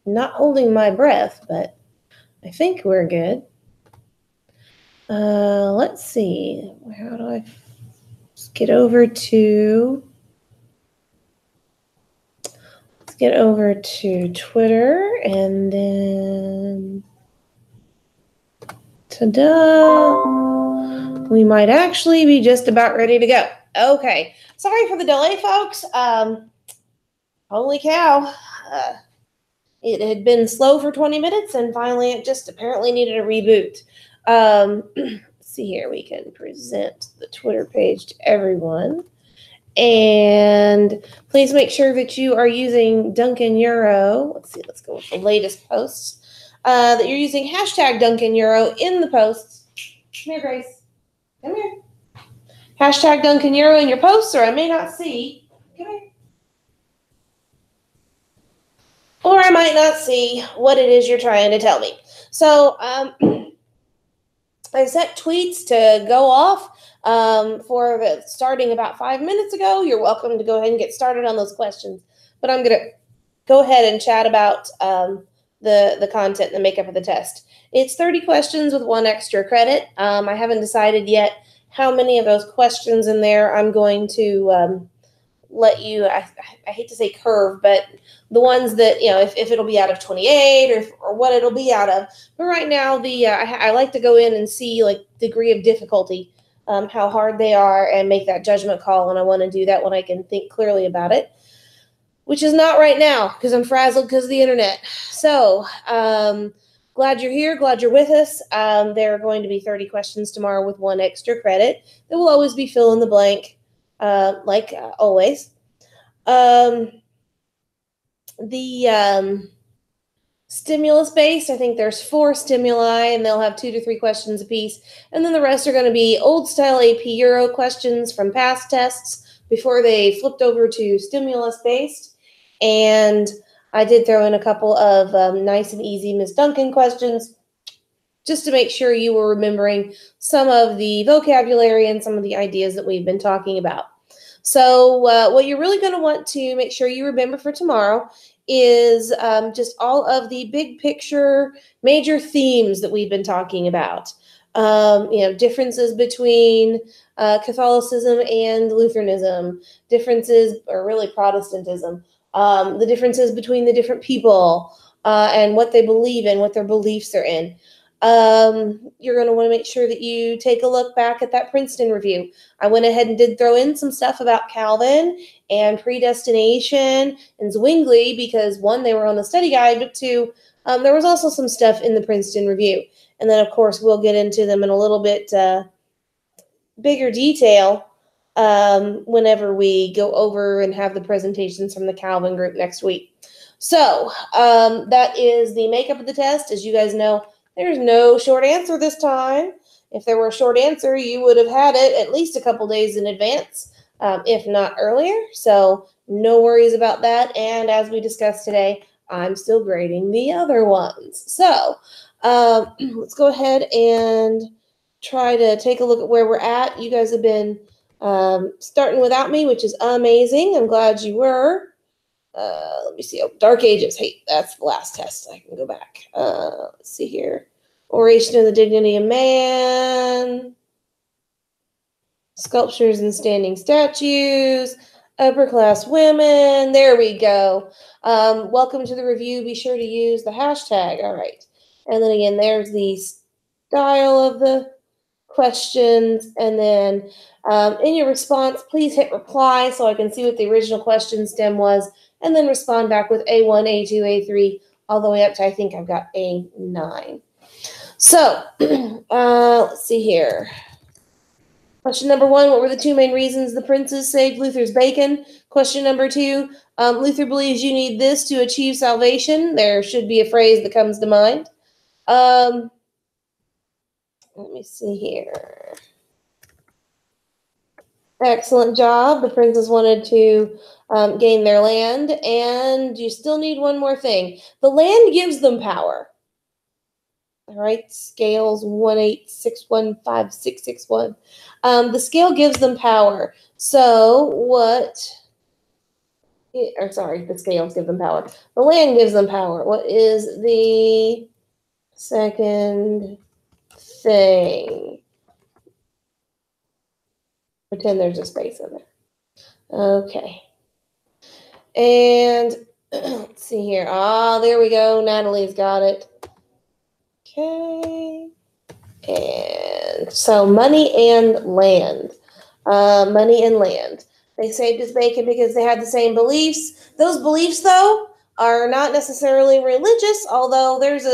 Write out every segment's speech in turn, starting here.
not holding my breath, but I think we're good. Let's see. How do I get over to... Let's get over to Twitter, and then... Ta-da! We might actually be just about ready to go. Okay. Sorry for the delay, folks. Holy cow. It had been slow for 20 minutes, and finally it just apparently needed a reboot. Let's see here. We can present the Twitter page to everyone. And please make sure that you are using Duncan Euro. Let's see. Let's go with the latest posts. That you're using hashtag Duncan Euro in the posts. Come here, Grace. Come here. Hashtag Duncan Euro in your posts, or I may not see. Come here. Or I might not see what it is you're trying to tell me. So I set tweets to go off starting about 5 minutes ago. You're welcome to go ahead and get started on those questions. But I'm going to go ahead and chat about the content and the makeup of the test. It's 30 questions with 1 extra credit. I haven't decided yet how many of those questions in there I'm going to let you, I hate to say curve, but the ones that, if it'll be out of 28 or what it'll be out of. But right now, I like to go in and see like degree of difficulty, how hard they are, and make that judgment call. And I want to do that when I can think clearly about it, which is not right now because I'm frazzled because of the internet. So glad you're here. Glad you're with us. There are going to be 30 questions tomorrow with 1 extra credit. There will always be fill in the blank. Like always. The stimulus-based, I think there's 4 stimuli, and they'll have 2 to 3 questions apiece. And then the rest are going to be old-style AP Euro questions from past tests before they flipped over to stimulus-based. And I did throw in a couple of nice and easy Miss Duncan questions just to make sure you were remembering some of the vocabulary and some of the ideas that we've been talking about. So what you're really going to want to make sure you remember for tomorrow is just all of the big picture major themes that we've been talking about. Differences between Catholicism and Lutheranism, differences, or really Protestantism, the differences between the different people and what they believe in, what their beliefs are in. You're going to want to make sure that you take a look back at that Princeton review. I went ahead and did throw in some stuff about Calvin and Predestination and Zwingli because 1, they were on the study guide, but 2, there was also some stuff in the Princeton review. And then, of course, we'll get into them in a little bit bigger detail whenever we go over and have the presentations from the Calvin group next week. So that is the makeup of the test. As you guys know, there's no short answer this time. If there were a short answer, you would have had it at least a couple days in advance, if not earlier. So no worries about that. And as we discussed today, I'm still grading the other ones. So let's go ahead and try to take a look at where we're at. You guys have been starting without me, which is amazing. I'm glad you were. Let me see. Oh, Dark Ages. Hey, that's the last test. I can go back. Let's see here. Oration of the Dignity of Man. Sculptures and standing statues. Upper class women. There we go. Welcome to the review. Be sure to use the hashtag. All right. And then again, there's the style of the questions. And then in your response, please hit reply so I can see what the original question stem was. And then respond back with A1, A2, A3, all the way up to, I think I've got A9. So, let's see here. Question number 1, what were the 2 main reasons the princes saved Luther's bacon? Question number 2, Luther believes you need this to achieve salvation. There should be a phrase that comes to mind. Let me see here. Excellent job. The princes wanted to gain their land, and you still need one more thing. The land gives them power. All right, scales 1861561. The scale gives them power. So what Or sorry, the scales give them power. The land gives them power. What is the second thing? Pretend there's a space in there. Okay. And let's see here. There we go. Natalie's got it. Okay. And so money and land. Money and land. They saved as bacon because they had the same beliefs. Those beliefs, though, are not necessarily religious, although there is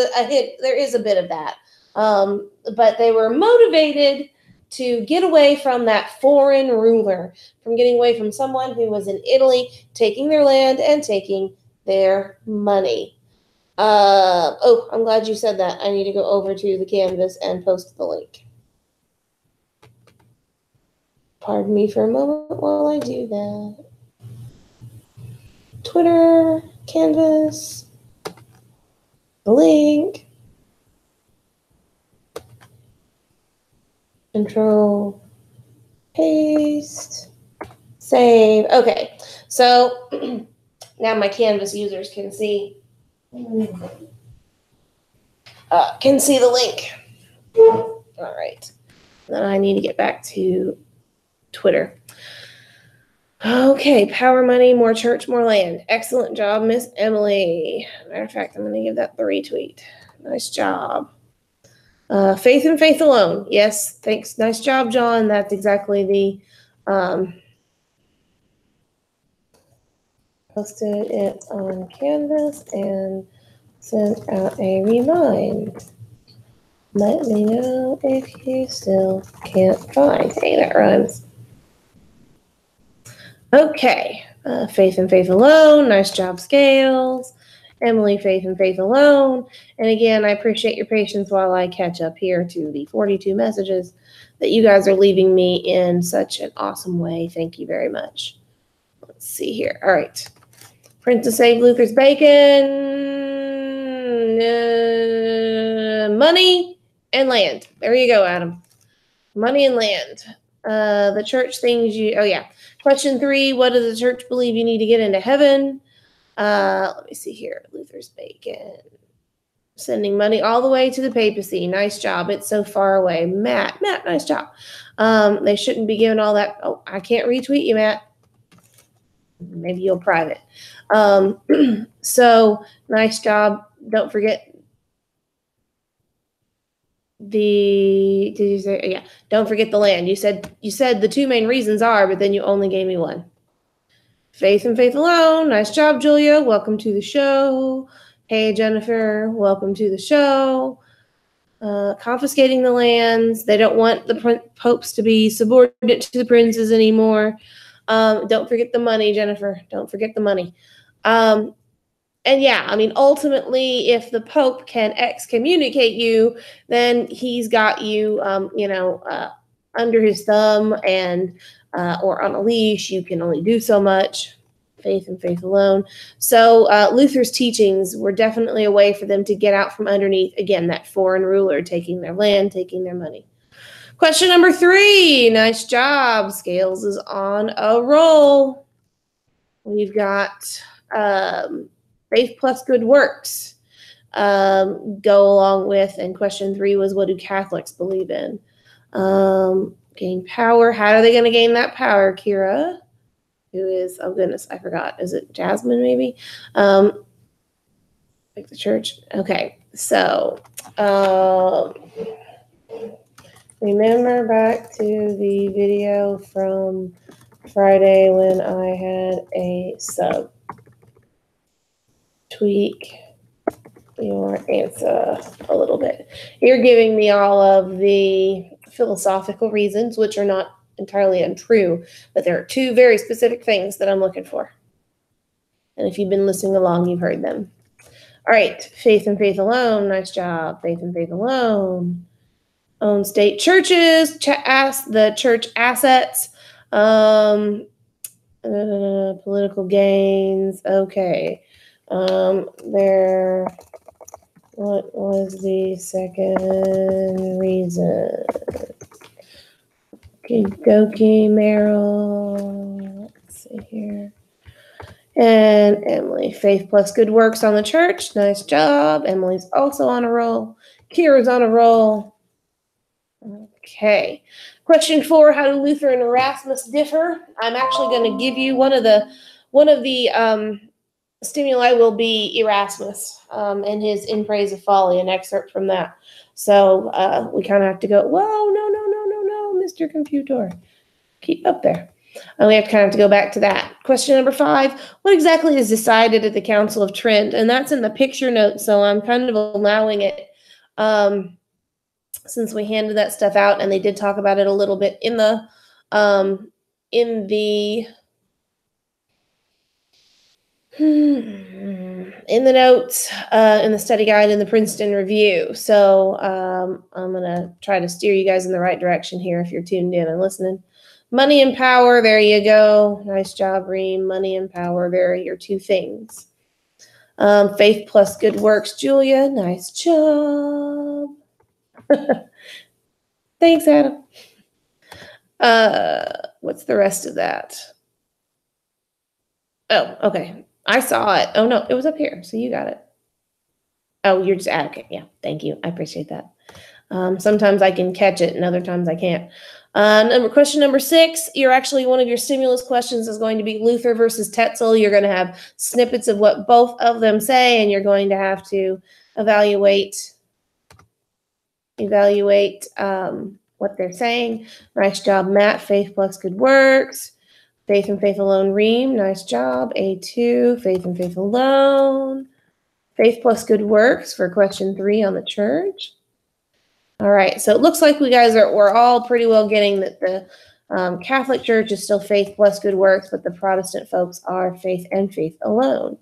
a bit of that. But they were motivated to get away from that foreign ruler, from getting away from someone who was in Italy, taking their land and taking their money. I'm glad you said that. I need to go over to the Canvas and post the link. Pardon me for a moment while I do that. Twitter, Canvas, the link, Control, paste, save. Okay, so now my Canvas users can see the link. All right. Then I need to get back to Twitter. Okay, power, money, more church, more land. Excellent job, Miss Emily. Matter of fact, I'm going to give that the retweet. Nice job. Faith and faith alone. Yes, thanks. Nice job, John. That's exactly the posted it on Canvas and sent out a remind. Let me know if you still can't find. Hey, that rhymes. Okay, faith and faith alone. Nice job, Scales. Emily, faith and faith alone. And again, I appreciate your patience while I catch up here to the 42 messages that you guys are leaving me in such an awesome way. Thank you very much. Let's see here. All right. Princess Save Luther's Bacon. Money and land. There you go, Adam. Money and land. The church things Question 3, what does the church believe you need to get into heaven? Let me see here. Luther's Bacon. Sending money all the way to the papacy. Nice job. It's so far away. Matt, nice job. They shouldn't be giving all that. Oh, I can't retweet you, Matt. Maybe you'll private. So nice job. Don't forget did you say, yeah, don't forget the land. You said the 2 main reasons are, but then you only gave me 1. Faith and faith alone. Nice job, Julia. Welcome to the show. Hey, Jennifer. Welcome to the show. Confiscating the lands. They don't want the popes to be subordinate to the princes anymore. Don't forget the money, Jennifer. Don't forget the money. And yeah, I mean, ultimately, if the Pope can excommunicate you, then he's got you, under his thumb and or on a leash. You can only do so much. Faith and faith alone. So Luther's teachings were definitely a way for them to get out from underneath, again, that foreign ruler taking their land, taking their money. Question number 3. Nice job. Scales is on a roll. We've got faith plus good works go along with, and question 3 was, what do Catholics believe in? Gain power. How are they going to gain that power, Kira? Who is, oh goodness, I forgot. Is it Jasmine maybe? Like the church. Okay, so remember back to the video from Friday when I had a sub. Tweak your answer a little bit. You're giving me all of the philosophical reasons, which are not entirely untrue, but there are 2 very specific things that I'm looking for. And if you've been listening along, you've heard them. All right, faith and faith alone. Nice job. Faith and faith alone. Own state churches. The church assets. Political gains. Okay. What was the second reason? Goki, Meryl. Let's see here. And Emily, faith plus good works on the church. Nice job. Emily's also on a roll. Kira's on a roll. Okay. Question 4, how do Luther and Erasmus differ? I'm actually going to give you one of the stimuli will be Erasmus and his In Praise of Folly, an excerpt from that. So we kind of have to go, whoa, no, Mr. Computer. Keep up there. And we have to kind of go back to that. Question number 5, what exactly is decided at the Council of Trent? And that's in the picture notes, so I'm kind of allowing it since we handed that stuff out, and they did talk about it a little bit in the notes, in the study guide, in the Princeton Review. So I'm going to try to steer you guys in the right direction here if you're tuned in and listening. Money and power, there you go. Nice job, Reem. Money and power, there are your two things. Faith plus good works, Julia. Nice job. Thanks, Adam. What's the rest of that? Oh, okay. I saw it. Oh, no, it was up here. So you got it. Oh, you're just okay. Yeah, thank you. I appreciate that. Sometimes I can catch it and other times I can't. Question number 6, one of your stimulus questions is going to be Luther versus Tetzel. You're going to have snippets of what both of them say, and you're going to have to evaluate what they're saying. Nice job, Matt. Faith plus good works. Faith and faith alone, Reem. Nice job. A2, faith and faith alone. Faith plus good works for question 3 on the church. All right, so it looks like we're all pretty well getting that the Catholic Church is still faith plus good works, but the Protestant folks are faith and faith alone.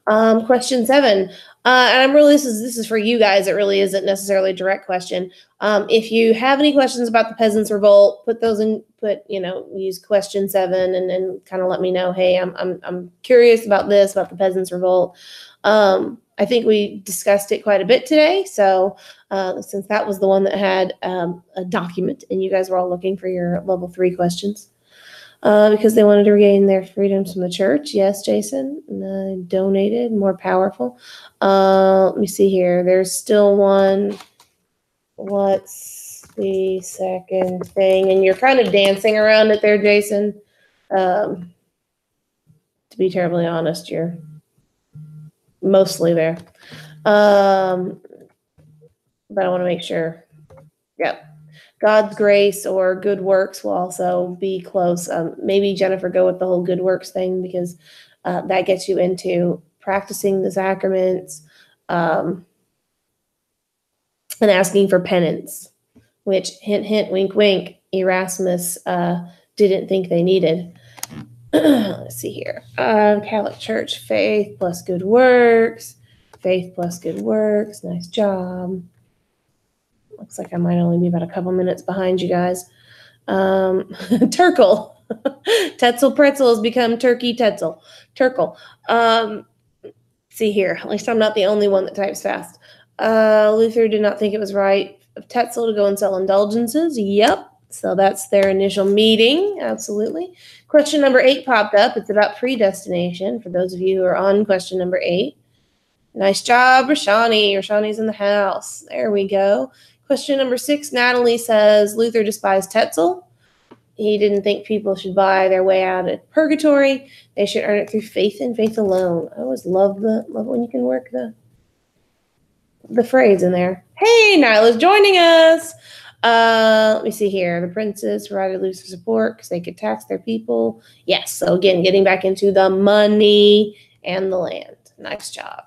Question 7, and this is for you guys. It really isn't necessarily a direct question. If you have any questions about the Peasants' Revolt, use question 7 and then kind of let me know. Hey, I'm curious about this, about the Peasants' Revolt. I think we discussed it quite a bit today. So since that was the one that had a document and you guys were all looking for your level 3 questions because they wanted to regain their freedoms from the church. Yes, Jason, donated, more powerful. Let me see here. There's still one. What's the second thing? And you're kind of dancing around it there, Jason. To be terribly honest, you're mostly there. But I want to make sure. Yep. God's grace or good works will also be close. Maybe Jennifer, go with the whole good works thing because that gets you into practicing the sacraments and asking for penance, which, hint, hint, wink, wink, Erasmus didn't think they needed. Let's see here. Catholic Church, faith plus good works. Faith plus good works. Nice job. Looks like I might only be about a couple minutes behind you guys. Turkle. Tetzel pretzel has become turkey tetzel. Turkle. See here. At least I'm not the only one that types fast. Luther did not think it was right of Tetzel to go and sell indulgences. Yep. So that's their initial meeting. Absolutely. Question number 8 popped up. It's about predestination for those of you who are on question number 8. Nice job, Rashani. Rashani's in the house. There we go. Question number 6, Natalie says, Luther despised Tetzel. He didn't think people should buy their way out of purgatory. They should earn it through faith and faith alone. I always love when you can work the phrase in there. Hey, Nyla's joining us. Let me see here. The princes provided Luther support because they could tax their people. Yes, so again, getting back into the money and the land. Nice job.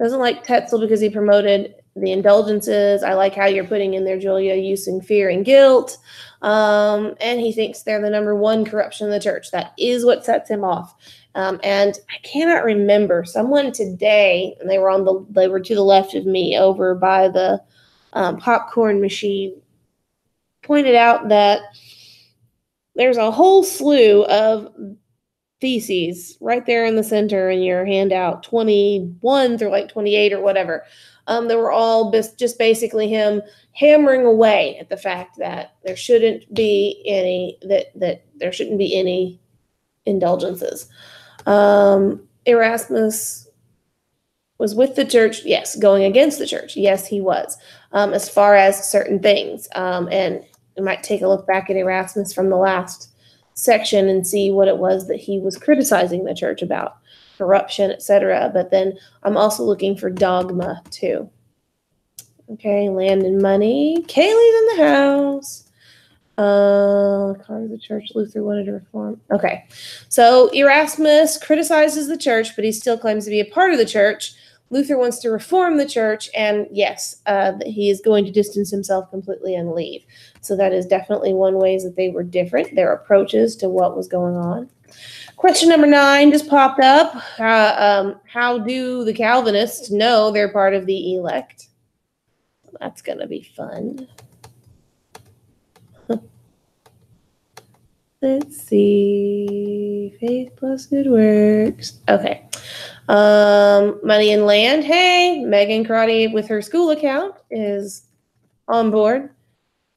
Doesn't like Tetzel because he promoted the indulgences. I like how you're putting in there, Julia, using fear and guilt. And he thinks they're the number 1 corruption in the church. That is what sets him off. And I cannot remember someone today, and they were to the left of me over by the popcorn machine, pointed out that there's a whole slew of theses right there in the center in your handout, 21 through like 28 or whatever. They were all just basically him hammering away at the fact that there shouldn't be any indulgences. Erasmus was with the church. Yes. Going against the church. Yes, he was. As far as certain things. And we might take a look back at Erasmus from the last section and see what it was that he was criticizing the church about. Corruption, etc. But then I'm also looking for dogma too. Okay, land and money. Kaylee's in the house. Cause the church Luther wanted to reform. Okay, so Erasmus criticizes the church, but he still claims to be a part of the church. Luther wants to reform the church, and yes, he is going to distance himself completely and leave. So that is definitely one ways that they were different, their approaches to what was going on. Question number 9 just popped up. How do the Calvinists know they're part of the elect? That's going to be fun. Let's see. Faith plus good works. Okay. Money and land. Hey, Megan Karate with her school account is on board.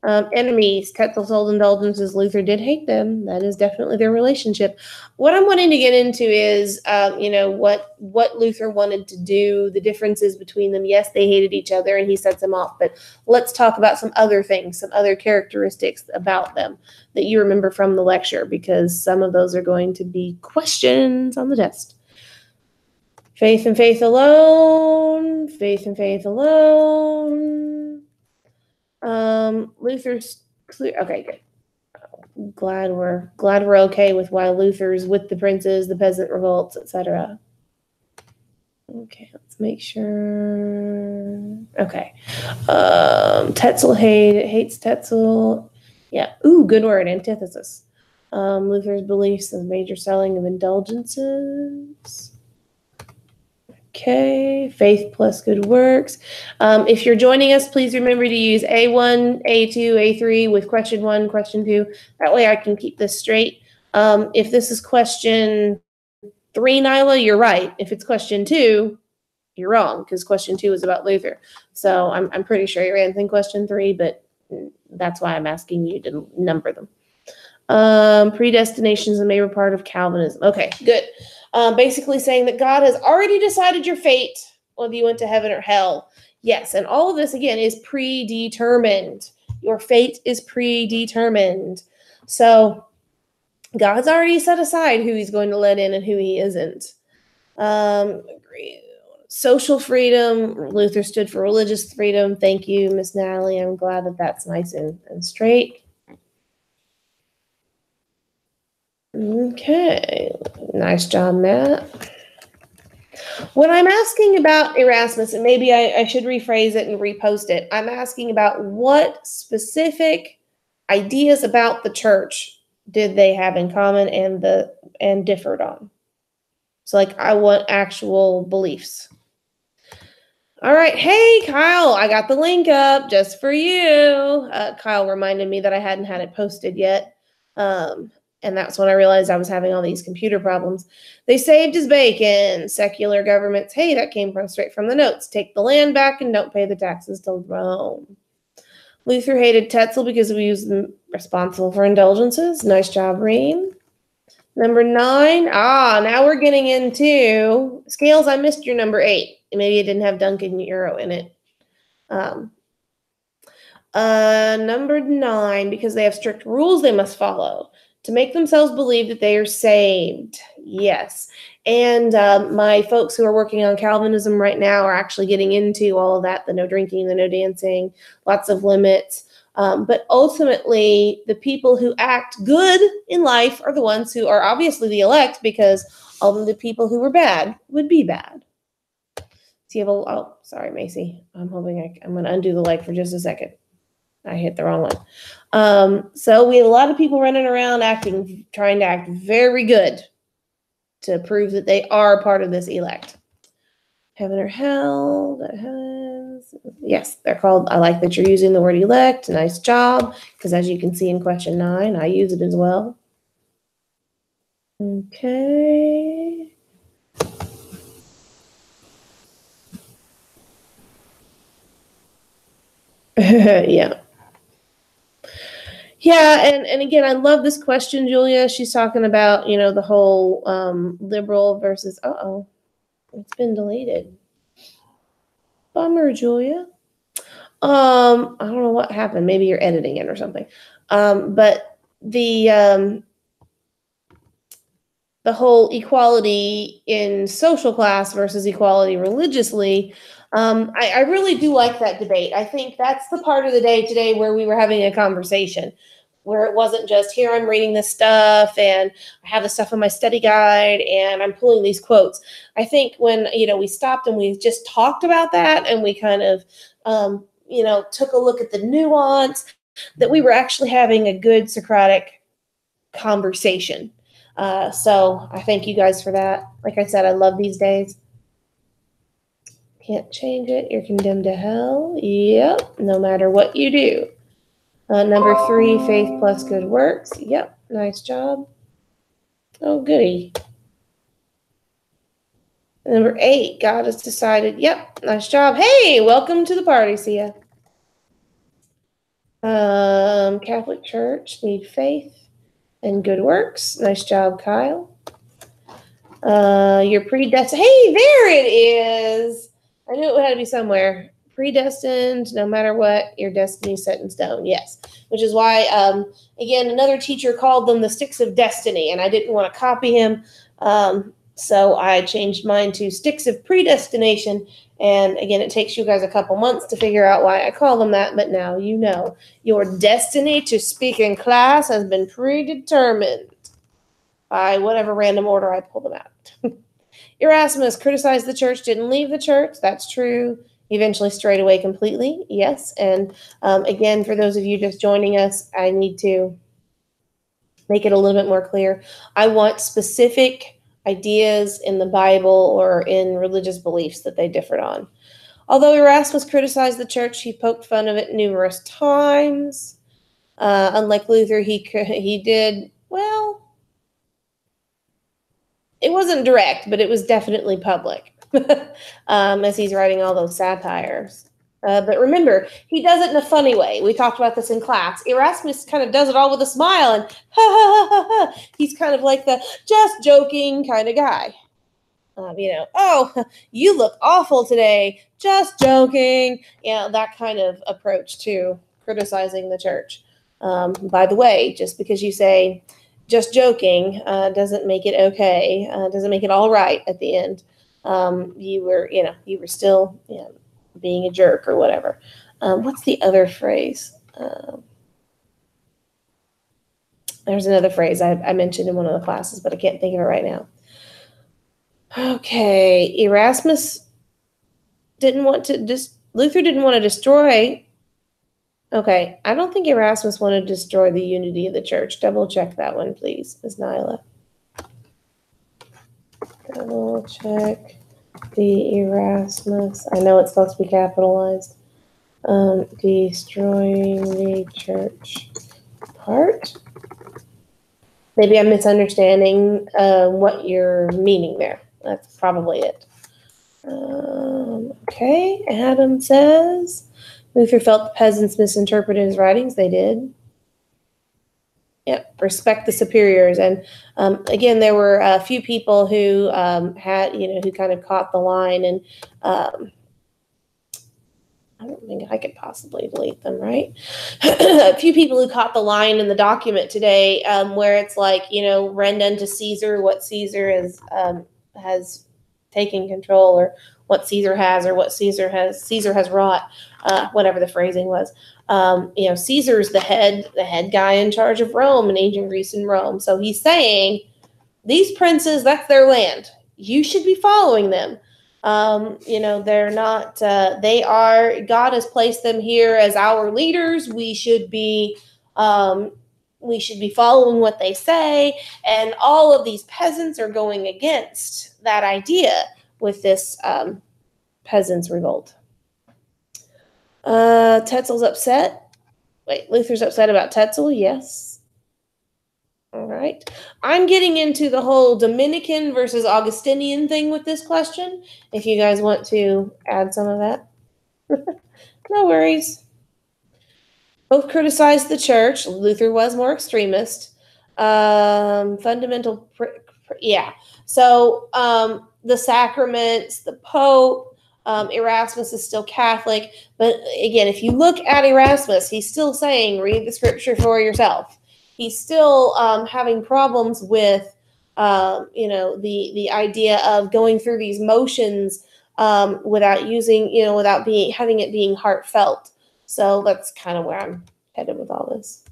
Enemies, Tetzel told indulgences, Luther did hate them. That is definitely their relationship. What I'm wanting to get into is, what Luther wanted to do, the differences between them. Yes, they hated each other and he sets them off, but let's talk about some other things, some other characteristics about them that you remember from the lecture, because some of those are going to be questions on the test. Faith and faith alone, faith and faith alone. Luther's clear. Okay, good. Glad we're okay with why Luther's with the princes, the peasant revolts, etc. Okay, let's make sure. Okay. Tetzel hates Tetzel. Yeah. Ooh, good word. Antithesis. Luther's beliefs of major selling of indulgences. Okay, faith plus good works. If you're joining us, please remember to use A1, A2, A3 with question 1, question 2. That way I can keep this straight. If this is question 3, Nyla, you're right. If it's question 2, you're wrong, because question 2 is about Luther. So I'm pretty sure you're answering question 3, but that's why I'm asking you to number them. Predestination is a major part of Calvinism. Okay, good. Basically saying that God has already decided your fate, whether you went to heaven or hell. Yes, and all of this, again, is predetermined. Your fate is predetermined. So God's already set aside who he's going to let in and who he isn't. Social freedom. Luther stood for religious freedom. Thank you, Miss Natalie. I'm glad that that's nice and straight. Okay, nice job, Matt. When I'm asking about Erasmus, and maybe I should rephrase it and repost it, I'm asking about what specific ideas about the church did they have in common and differed on. So, like, I want actual beliefs. All right, hey, Kyle, I got the link up just for you. Kyle reminded me that I hadn't had it posted yet. And that's when I realized I was having all these computer problems. They saved his bacon. Secular governments. Hey, that came straight from the notes. Take the land back and don't pay the taxes to Rome. Luther hated Tetzel because he was responsible for indulgences. Nice job, Reem. Number 9. Now we're getting into scales. I missed your number 8. Maybe it didn't have Duncan Euro in it. Number 9, because they have strict rules they must follow to make themselves believe that they are saved. Yes. And my folks who are working on Calvinism right now are actually getting into all of that, the no drinking, the no dancing, lots of limits. But ultimately, the people who act good in life are the ones who are obviously the elect, because all of the people who were bad would be bad. So you have oh, sorry, Macy. I'm hoping I'm going to undo the like for just a second. I hit the wrong one. So we have a lot of people running around trying to act very good to prove that they are part of this elect. Heaven or hell, that has, yes, they're called, I like that you're using the word elect. Nice job, because as you can see in question 9, I use it as well. Okay. Yeah, and again, I love this question, Julia. She's talking about, the whole liberal versus, it's been deleted. Bummer, Julia. I don't know what happened. Maybe you're editing it or something. But the whole equality in social class versus equality religiously, I really do like that debate. I think that's the part of the day today where we were having a conversation, where it wasn't just, here I'm reading this stuff and I have the stuff in my study guide and I'm pulling these quotes. I think when, we stopped and we just talked about that and we kind of, took a look at the nuance, that we were actually having a good Socratic conversation. So I thank you guys for that. Like I said, I love these days. Can't change it. You're condemned to hell. Yep. No matter what you do. Number 3, faith plus good works. Yep. Nice job. Oh, goody. Number 8, God has decided. Yep. Nice job. Hey, welcome to the party. See ya. Catholic Church need faith and good works. Nice job, Kyle. You're predestined. Hey, there it is. I knew it had to be somewhere. Predestined, no matter what, your destiny set in stone. Yes. Which is why, again, another teacher called them the sticks of destiny, and I didn't want to copy him. So I changed mine to sticks of predestination. And again, it takes you guys a couple months to figure out why I call them that, but now you know. Your destiny to speak in class has been predetermined by whatever random order I pull them out. Erasmus criticized the church, didn't leave the church. That's true. Eventually strayed away completely. Yes. And again, for those of you just joining us, I need to make it a little bit more clear. I want specific ideas in the Bible or in religious beliefs that they differed on. Although Erasmus criticized the church, he poked fun of it numerous times. Unlike Luther, he did, well, it wasn't direct, but it was definitely public, as he's writing all those satires. But remember, he does it in a funny way. We talked about this in class. Erasmus kind of does it all with a smile and ha ha ha ha ha. He's kind of like the just joking kind of guy. Oh, you look awful today. Just joking. That kind of approach to criticizing the church. By the way, just because you say just joking doesn't make it okay. Doesn't make it all right at the end. You were still, being a jerk or whatever. What's the other phrase? There's another phrase I mentioned in one of the classes, but I can't think of it right now. Okay, Erasmus Luther didn't want to destroy. Okay, I don't think Erasmus wanted to destroy the unity of the church. Double check that one, please, Ms. Nyla. Double check the Erasmus. I know it's supposed to be capitalized. Destroying the church part. Maybe I'm misunderstanding what you're meaning there. That's probably it. Okay, Adam says, Luther felt the peasants misinterpreted his writings. They did. Yep, respect the superiors. And again, there were a few people who who kind of caught the line. And I don't think I could possibly delete them, right? A few people who caught the line in the document today, where it's like, rend unto Caesar what Caesar has taken control, or what Caesar has, or what Caesar has wrought, whatever the phrasing was. Caesar's the head guy in charge of Rome, in ancient Greece and Rome. So he's saying, these princes, that's their land. You should be following them. They're not, God has placed them here as our leaders. We should be following what they say. And all of these peasants are going against that idea with this peasants' revolt. Tetzel's upset. Wait, Luther's upset about Tetzel? Yes. All right. I'm getting into the whole Dominican versus Augustinian thing with this question, if you guys want to add some of that. No worries. Both criticized the church. Luther was more extremist. Fundamental, yeah. So the sacraments, the Pope, Erasmus is still Catholic. But again, if you look at Erasmus, he's still saying, read the scripture for yourself. He's still having problems with, the idea of going through these motions without using, without having it being heartfelt. So that's kind of where I'm headed with all this.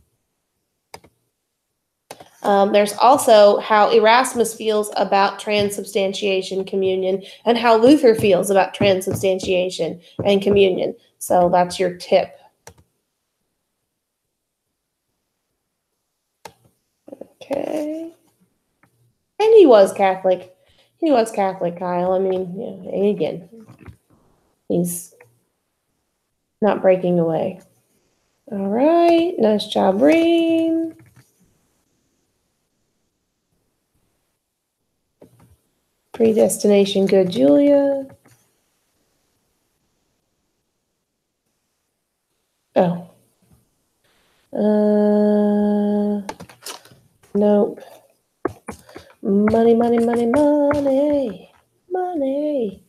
There's also how Erasmus feels about transubstantiation communion and how Luther feels about transubstantiation and communion. So that's your tip. Okay. And he was Catholic. He was Catholic, Kyle. I mean, again, he's not breaking away. All right. Nice job, Reem. Predestination, good, Julia. Oh. Nope. Money, money, money, money. Money.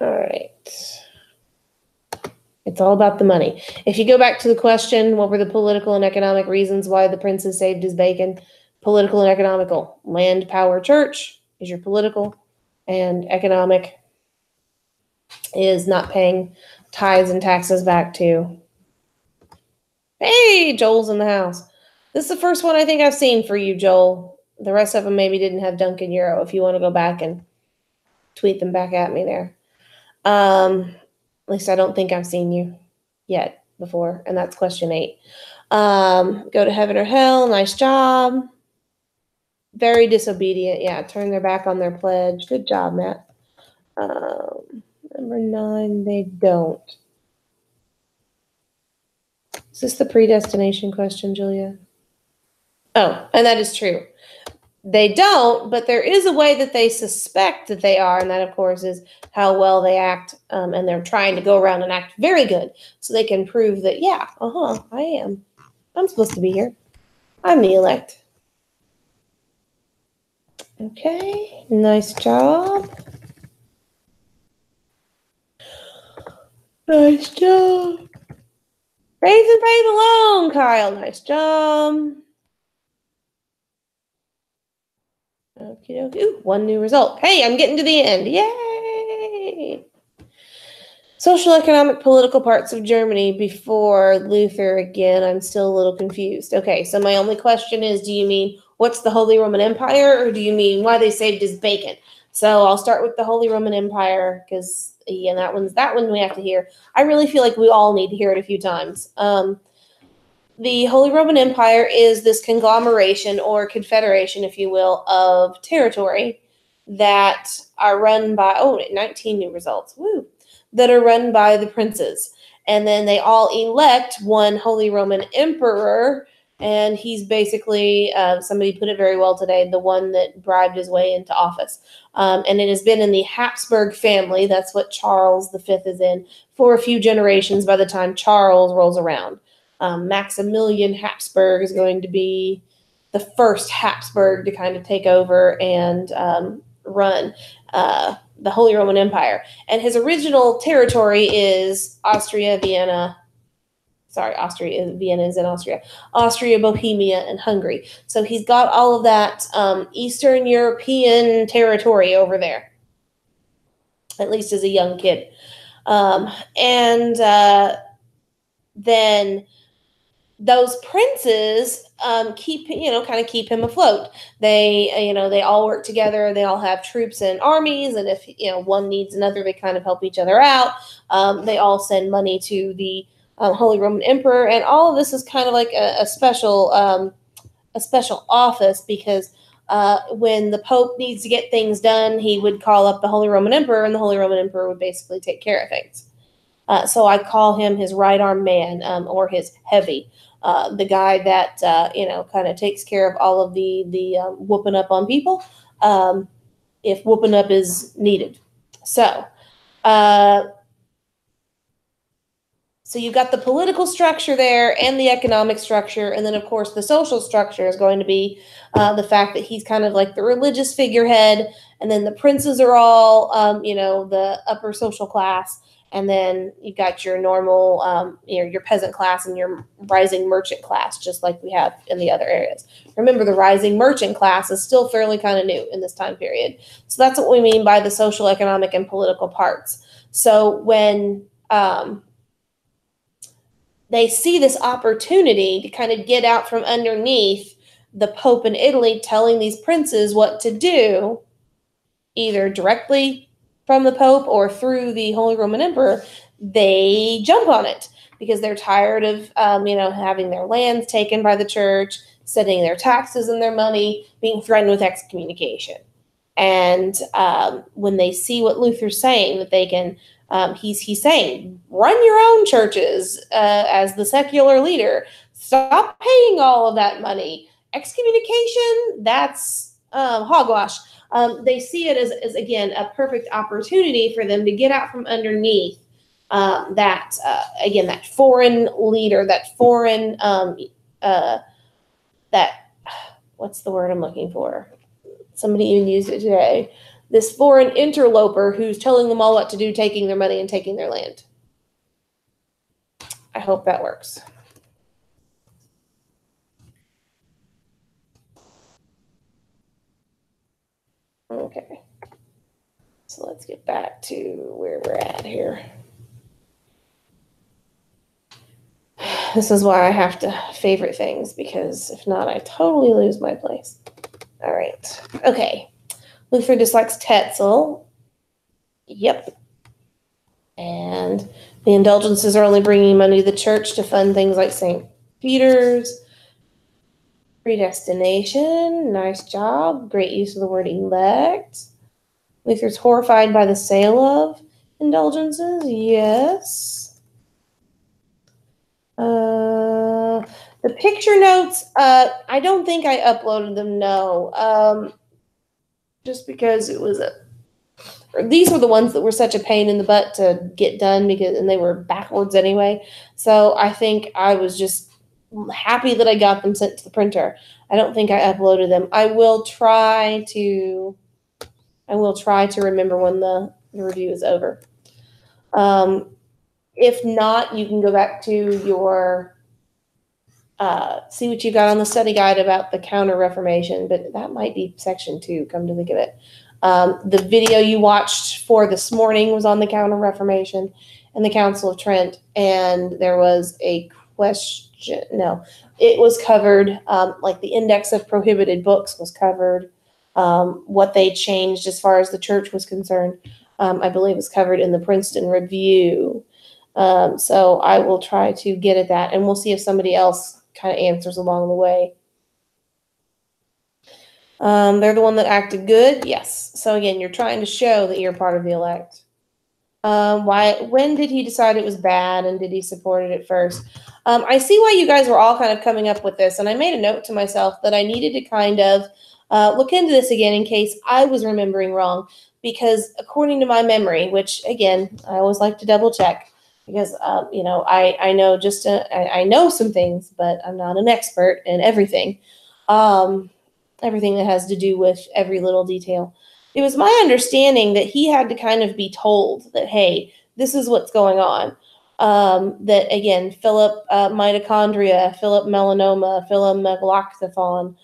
All right. It's all about the money. If you go back to the question, what were the political and economic reasons why the princes saved his bacon? Political and economical. Land, power, church is your political, and economic is not paying tithes and taxes back to. Hey, Joel's in the house. This is the first one I think I've seen for you, Joel. The rest of them maybe didn't have Duncan Euro. If you want to go back and tweet them back at me there. At least I don't think I've seen you yet before, and that's question 8. Go to heaven or hell. Nice job. Very disobedient. Yeah, turn their back on their pledge. Good job, Matt. Number 9, they don't. Is this the predestination question, Julia? Oh, and that is true. They don't, but there is a way that they suspect that they are, and that, of course, is how well they act, and they're trying to go around and act very good so they can prove that, yeah, I am. I'm supposed to be here. I'm the elect. Okay, nice job. Nice job. Raise and pay the loan, Kyle. Nice job. Okie dokie. Ooh, 1 new result. Hey, I'm getting to the end. Yay! Social, economic, political parts of Germany before Luther. Again, I'm still a little confused. Okay, so my only question is, do you mean what's the Holy Roman Empire, or do you mean why they saved his bacon? So I'll start with the Holy Roman Empire, because again, that one we have to hear. I really feel like we all need to hear it a few times. The Holy Roman Empire is this conglomeration or confederation, if you will, of territory that are run by, 19 new results, woo, that are run by the princes. And then they all elect one Holy Roman Emperor, and he's basically, somebody put it very well today, the one that bribed his way into office. And it has been in the Habsburg family, that's what Charles V is in, for a few generations by the time Charles rolls around. Maximilian Habsburg is going to be the first Habsburg to kind of take over and run the Holy Roman Empire. And his original territory is Vienna is in Austria, Bohemia, and Hungary. So he's got all of that Eastern European territory over there, at least as a young kid. Then those princes keep him afloat. They all work together. They all have troops and armies, and if one needs another, they kind of help each other out. They all send money to the Holy Roman Emperor, and all of this is kind of like a special office, because when the Pope needs to get things done, he would call up the Holy Roman Emperor, and the Holy Roman Emperor would basically take care of things. So I call him his right arm man, or his heavy. The guy that kind of takes care of all of the whooping up on people, if whooping up is needed. So So you've got the political structure there and the economic structure. And then, of course, the social structure is going to be the fact that he's kind of like the religious figurehead. And then the princes are all, the upper social class. And then you've got your normal, your peasant class and your rising merchant class, just like we have in the other areas. Remember, the rising merchant class is still fairly kind of new in this time period. So that's what we mean by the social, economic, and political parts. So when they see this opportunity to kind of get out from underneath the Pope in Italy telling these princes what to do, either directly from the Pope or through the Holy Roman Emperor, they jump on it because they're tired of, having their lands taken by the church, sending their taxes and their money, being threatened with excommunication. And when they see what Luther's saying, that they can, he's saying, run your own churches as the secular leader. Stop paying all of that money. Excommunication, that's hogwash. They see it as, again, a perfect opportunity for them to get out from underneath that foreign leader, that foreign, what's the word I'm looking for? Somebody even used it today. This foreign interloper who's telling them all what to do, taking their money and taking their land. I hope that works. Okay. So let's get back to where we're at here. This is why I have to favorite things, because if not, I totally lose my place. All right. Okay. Luther dislikes Tetzel. Yep. And the indulgences are only bringing money to the church to fund things like St. Peter's. Predestination. Nice job. Great use of the word elect. Luther's horrified by the sale of indulgences. Yes. The picture notes, I don't think I uploaded them, no. Just because it was these were the ones that were such a pain in the butt to get done and they were backwards anyway. So I think I was just happy that I got them sent to the printer. I don't think I uploaded them. I will try to remember when the review is over. If not, you can go back to your see what you got on the study guide about the Counter-Reformation, but that might be section 2, come to think of it. The video you watched for this morning was on the Counter-Reformation and the Council of Trent, and there was a question. No, it was covered, like the index of prohibited books was covered, what they changed as far as the church was concerned, I believe was covered in the Princeton Review. So I will try to get at that, and we'll see if somebody else kind of answers along the way. They're the one that acted good. Yes. So again, you're trying to show that you're part of the elect. When did he decide it was bad, and did he support it at first? I see why you guys were all kind of coming up with this, and I made a note to myself that I needed to kind of look into this again in case I was remembering wrong, because according to my memory, which again, I always like to double check, because I know I know some things, but I'm not an expert in everything. Everything that has to do with every little detail. It was my understanding that he had to kind of be told that, hey, this is what's going on. That again, Philip mitochondria, Philip melanoma, Philip malacathon,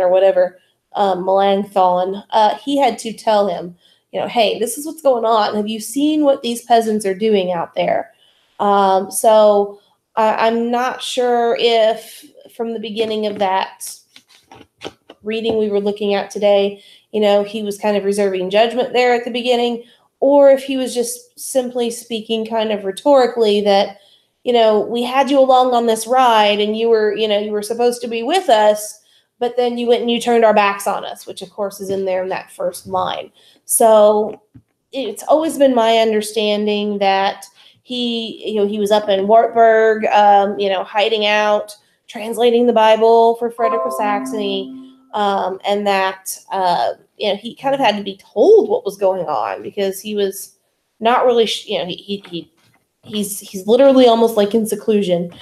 or whatever, melanchthon. He had to tell him, hey, this is what's going on. Have you seen what these peasants are doing out there? So I'm not sure if from the beginning of that reading we were looking at today, he was kind of reserving judgment there at the beginning, or if he was just simply speaking kind of rhetorically that, we had you along on this ride and you were supposed to be with us, but then you went and you turned our backs on us, which of course is in there in that first line. So it's always been my understanding that he was up in Wartburg, hiding out, translating the Bible for Frederick of Saxony. And that, he kind of had to be told what was going on, because he was not really, he he's literally almost like in seclusion.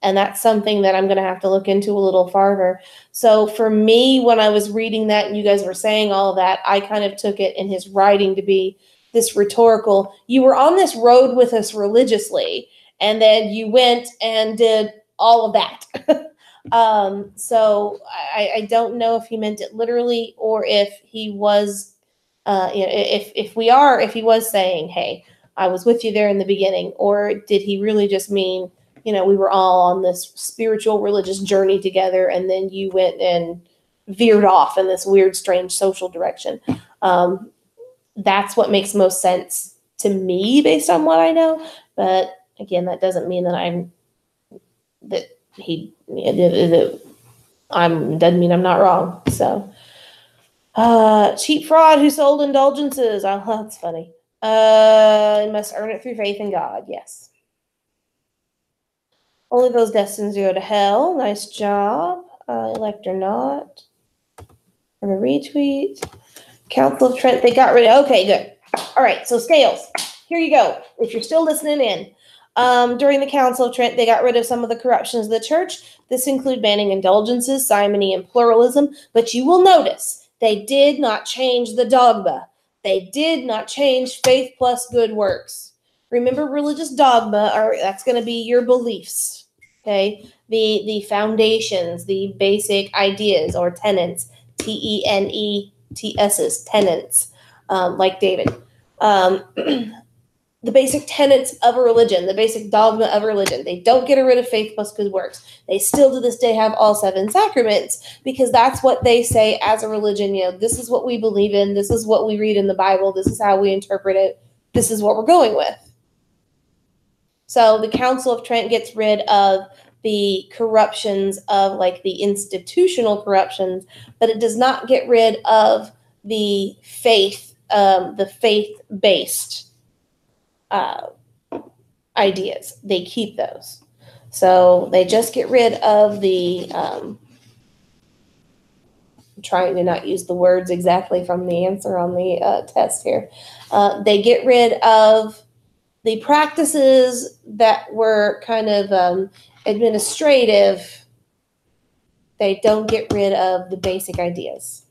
And that's something that I'm going to have to look into a little farther. So for me, when I was reading that and you guys were saying all of that, I kind of took it in his writing to be this rhetorical, you were on this road with us religiously, and then you went and did all of that. So I don't know if he meant it literally, or if he was, if he was saying, hey, I was with you there in the beginning, or did he really just mean, we were all on this spiritual religious journey together, and then you went and veered off in this weird, strange social direction. That's what makes most sense to me based on what I know. But again, that doesn't mean that doesn't mean I'm not wrong. So, cheap fraud who sold indulgences. Oh, that's funny. You must earn it through faith in God. Yes. Only those destined to go to hell. Nice job. Elect or not. And a retweet. Council of Trent, they got rid of. Okay, good. All right, so scales. Here you go. If you're still listening in. During the Council of Trent, they got rid of some of the corruptions of the church. This include banning indulgences, simony, and pluralism. But you will notice they did not change the dogma. They did not change faith plus good works. Remember, religious dogma, that's going to be your beliefs. Okay, the foundations, the basic ideas or tenets, TENETS, tenets, like David. The basic tenets of a religion, the basic dogma of a religion. They don't get rid of faith plus good works. They still to this day have all 7 sacraments, because that's what they say as a religion. This is what we believe in. This is what we read in the Bible. This is how we interpret it. This is what we're going with. So the Council of Trent gets rid of the corruptions of like the institutional corruptions, but it does not get rid of the faith-based ideas. They keep those. So they just get rid of the, I'm trying to not use the words exactly from the answer on the test here. They get rid of the practices that were kind of administrative. They don't get rid of the basic ideas.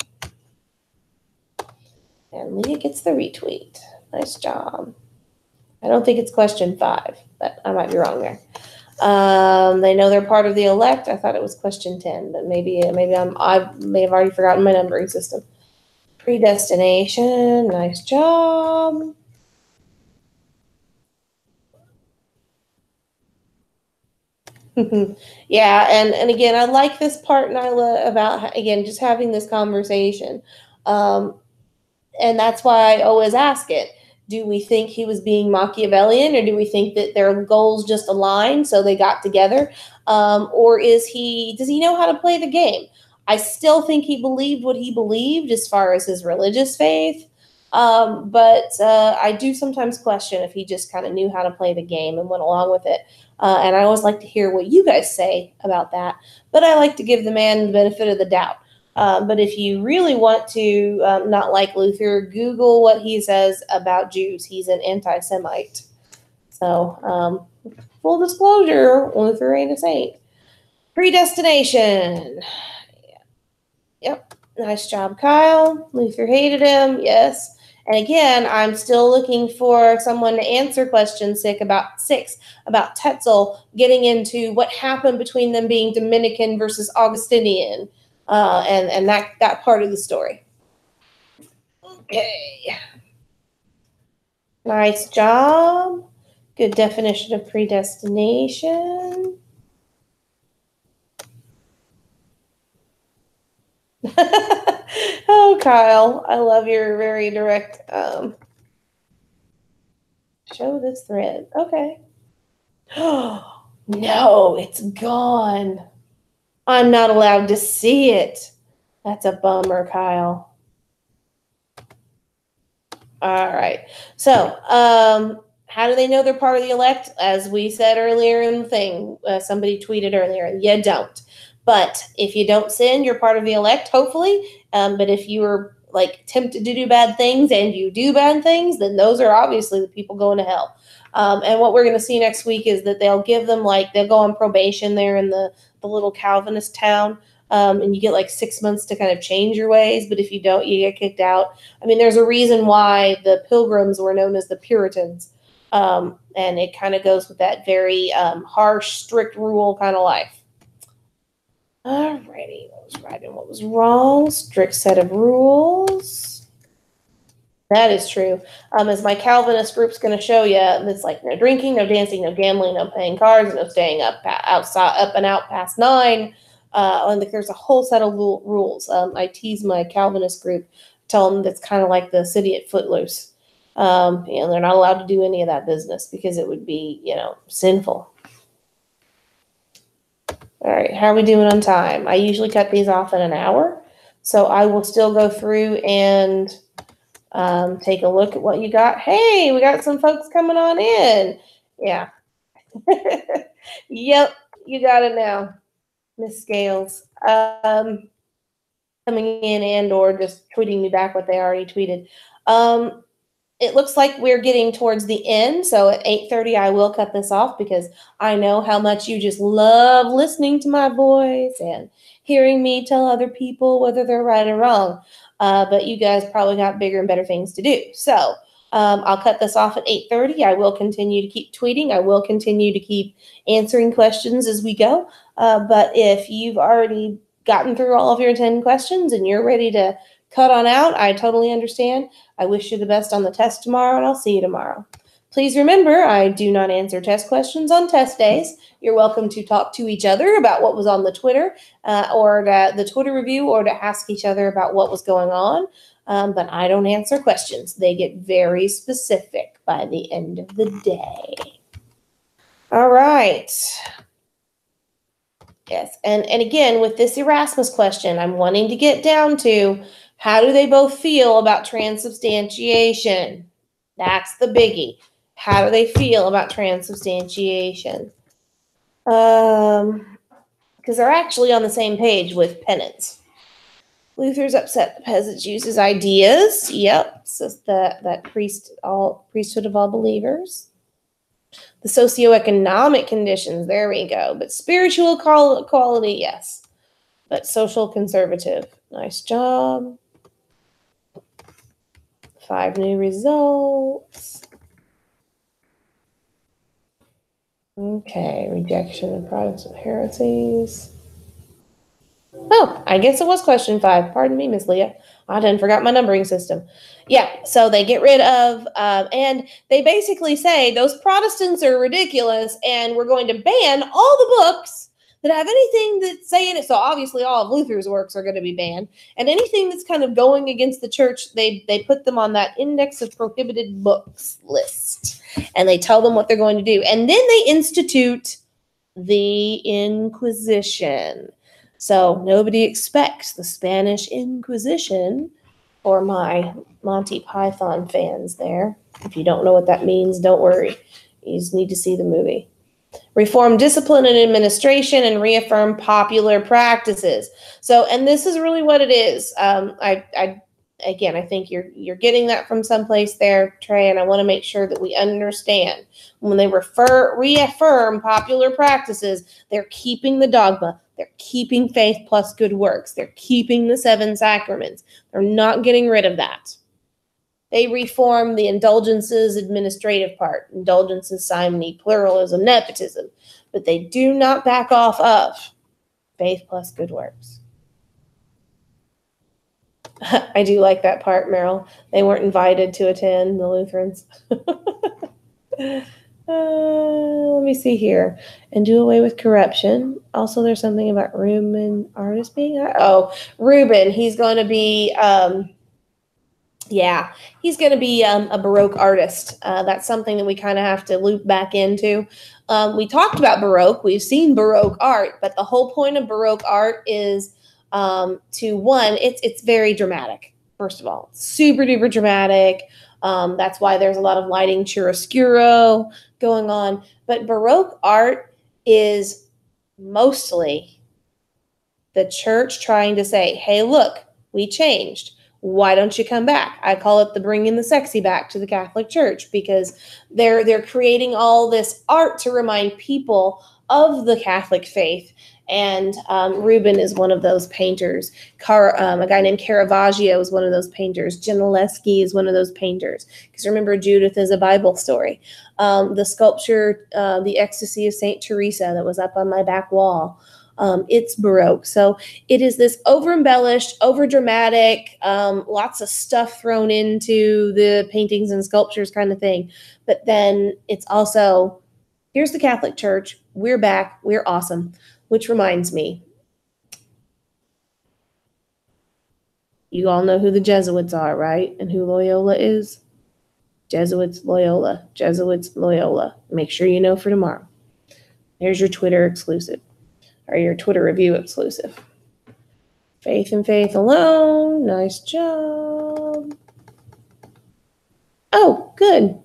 And Leah gets the retweet. Nice job. I don't think it's question 5, but I might be wrong there. They know they're part of the elect. I thought it was question 10, but maybe I may have already forgotten my numbering system. Predestination. Nice job. Yeah, and again, I like this part, Nyla, about, again, just having this conversation. And that's why I always ask it. Do we think he was being Machiavellian, or do we think that their goals just aligned, so they got together? Or does he know how to play the game? I still think he believed what he believed as far as his religious faith. But I do sometimes question if he just kind of knew how to play the game and went along with it. And I always like to hear what you guys say about that. But I like to give the man the benefit of the doubt. But if you really want to not like Luther, Google what he says about Jews. He's an anti-Semite. So, full disclosure, Luther ain't a saint. Predestination. Yep. Nice job, Kyle. Luther hated him. Yes. And again, I'm still looking for someone to answer question 6 about Tetzel, getting into what happened between them being Dominican versus Augustinian, and that part of the story. Okay. Nice job. Good definition of predestination. Oh, Kyle, I love your very direct, show this thread. Okay. Oh, no, it's gone. I'm not allowed to see it. That's a bummer, Kyle. All right. So, how do they know they're part of the elect? As we said earlier in the thing, somebody tweeted earlier, you don't. But if you don't sin, you're part of the elect, hopefully. But if you were like tempted to do bad things and you do bad things, then those are obviously the people going to hell. And what we're going to see next week is that they'll give them they'll go on probation there in the little Calvinist town. And you get 6 months to kind of change your ways. But if you don't, you get kicked out. I mean, there's a reason why the Pilgrims were known as the Puritans. And it kind of goes with that very harsh, strict rule kind of life. Alrighty, what was right and what was wrong? Strict set of rules. That is true. As my Calvinist group's going to show you, it's no drinking, no dancing, no gambling, no playing cards, no staying up and out past 9. And there's a whole set of rules. I tease my Calvinist group, tell them that's kind of like the city at Footloose. And they're not allowed to do any of that business because it would be, sinful. All right, how are we doing on time? I usually cut these off in an hour, so I will still go through and take a look at what you got. Hey, we got some folks coming on in. Yeah. Yep, you got it now, Miss Scales. Coming in and or just tweeting me back what they already tweeted. It looks like we're getting towards the end, so at 8:30 I will cut this off because I know how much you just love listening to my voice and hearing me tell other people whether they're right or wrong. But you guys probably got bigger and better things to do. So I'll cut this off at 8:30. I will continue to keep tweeting. I will continue to keep answering questions as we go. But if you've already gotten through all of your 10 questions and you're ready to cut on out, I totally understand. I wish you the best on the test tomorrow, and I'll see you tomorrow. Please remember, I do not answer test questions on test days. You're welcome to talk to each other about what was on the Twitter or the Twitter review, or to ask each other about what was going on. But I don't answer questions. They get very specific by the end of the day. All right. Yes, and again, with this Erasmus question, I'm wanting to get down to how do they both feel about transubstantiation? That's the biggie. How do they feel about transubstantiation? Because they're actually on the same page with penance. Luther's upset the peasants use his ideas. Yep, so that priesthood of all believers. The socioeconomic conditions, there we go. But spiritual equality, yes. But social conservative. Nice job. 5 new results. Okay, rejection of Protestant heresies. Oh, I guess it was question 5. Pardon me, Miss Leah. I done forgot my numbering system. Yeah, so they get rid of, and they basically say those Protestants are ridiculous, and we're going to ban all the books that have anything that's saying it. So obviously all of Luther's works are going to be banned, and anything that's kind of going against the church, they put them on that index of prohibited books list, and they tell them what they're going to do. And then they institute the Inquisition. So nobody expects the Spanish Inquisition, for my Monty Python fans there. If you don't know what that means, don't worry. You just need to see the movie. Reform discipline and administration and reaffirm popular practices. So, and this is really what it is. I think you're getting that from someplace there, Trey, and I want to make sure that we understand. When they reaffirm popular practices, they're keeping the dogma. They're keeping faith plus good works. They're keeping the 7 sacraments. They're not getting rid of that. They reform the indulgences administrative part. Indulgences, simony, pluralism, nepotism. But they do not back off of faith plus good works. I do like that part, Meryl. They weren't invited to attend, the Lutherans. Let me see here. And do away with corruption. Also, there's something about Reuben artist being... Reuben. He's going to be... he's going to be a Baroque artist. That's something that we kind of have to loop back into. We talked about Baroque. We've seen Baroque art. But the whole point of Baroque art is it's very dramatic, first of all. Super duper dramatic. That's why there's a lot of lighting chiaroscuro going on. But Baroque art is mostly the church trying to say, hey, look, we changed. Why don't you come back? I call it the bringing the sexy back to the Catholic Church, because they're creating all this art to remind people of the Catholic faith. And Rubin is one of those painters. A guy named Caravaggio is one of those painters. Gentileschi is one of those painters. Because remember, Judith is a Bible story. The sculpture, The Ecstasy of St. Teresa, that was up on my back wall, it's Baroque. So it is this over-embellished, over-dramatic, lots of stuff thrown into the paintings and sculptures kind of thing. But then it's also, here's the Catholic Church. We're back. We're awesome. Which reminds me, you all know who the Jesuits are, right? And who Loyola is? Jesuits, Loyola. Jesuits, Loyola. Make sure you know for tomorrow. There's your Twitter exclusive, or your Twitter review exclusive. Faith and faith alone. Nice job. Oh, good.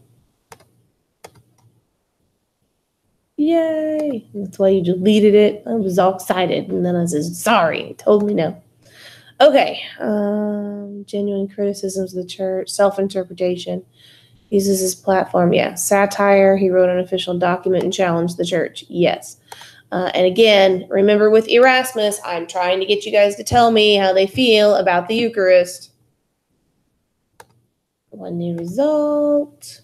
Yay. That's why you deleted it. I was all excited. And then I said, sorry. It told me no. Okay. Genuine criticisms of the church. Self-interpretation. Uses his platform. Yeah. Satire. He wrote an official document and challenged the church. Yes. And again, remember with Erasmus, I'm trying to get you guys to tell me how they feel about the Eucharist. One new result.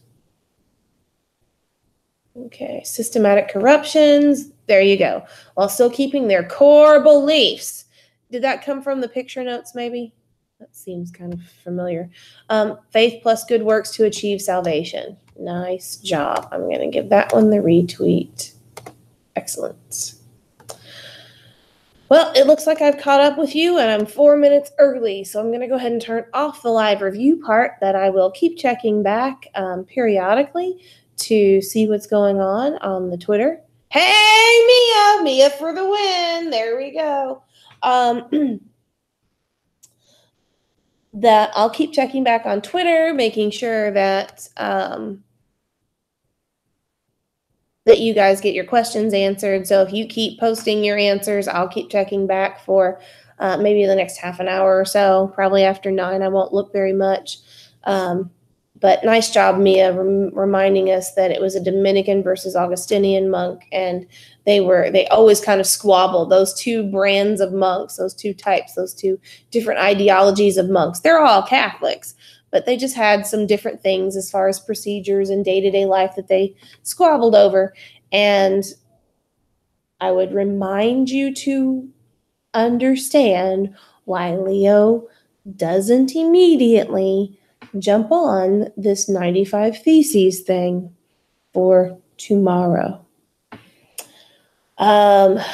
Okay, systematic corruptions. There you go. While still keeping their core beliefs. Did that come from the picture notes, maybe? That seems kind of familiar. Faith plus good works to achieve salvation. Nice job. I'm going to give that one the retweet. Excellent. Well, it looks like I've caught up with you, and I'm 4 minutes early, so I'm going to go ahead and turn off the live review part, that I will keep checking back periodically to see what's going on the Twitter. Hey, Mia for the win. There we go. That I'll keep checking back on Twitter, making sure that that you guys get your questions answered. So if you keep posting your answers, I'll keep checking back for maybe the next half an hour or so. Probably after 9, I won't look very much. But nice job, Mia, reminding us that it was a Dominican versus Augustinian monk, and they always kind of squabble, those two brands of monks, those two types, those two different ideologies of monks. They're all Catholics, but they just had some different things as far as procedures and day-to-day life that they squabbled over. And I would remind you to understand why Leo doesn't immediately jump on this 95 Theses thing for tomorrow. There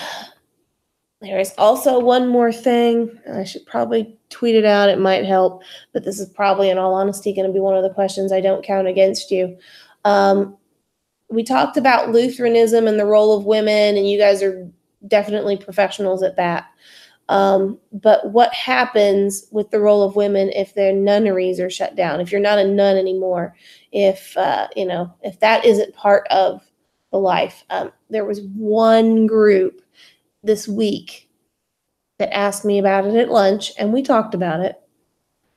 is also one more thing. I should probably tweet it out. It might help, but this is probably, in all honesty, going to be one of the questions I don't count against you. We talked about Lutheranism and the role of women, and you guys are definitely professionals at that. But what happens with the role of women if their nunneries are shut down? If you're not a nun anymore, if that isn't part of the life. There was one group this week that asked me about it at lunch, and we talked about it.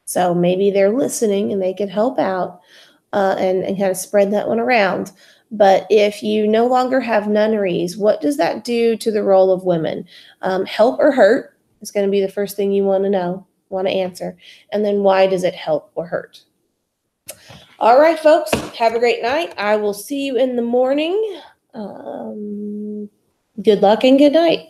So maybe they're listening and they could help out and kind of spread that one around. But if you no longer have nunneries, what does that do to the role of women? Help or hurt is going to be the first thing you want to answer. And then why does it help or hurt? All right, folks, have a great night. I will see you in the morning. Good luck and good night.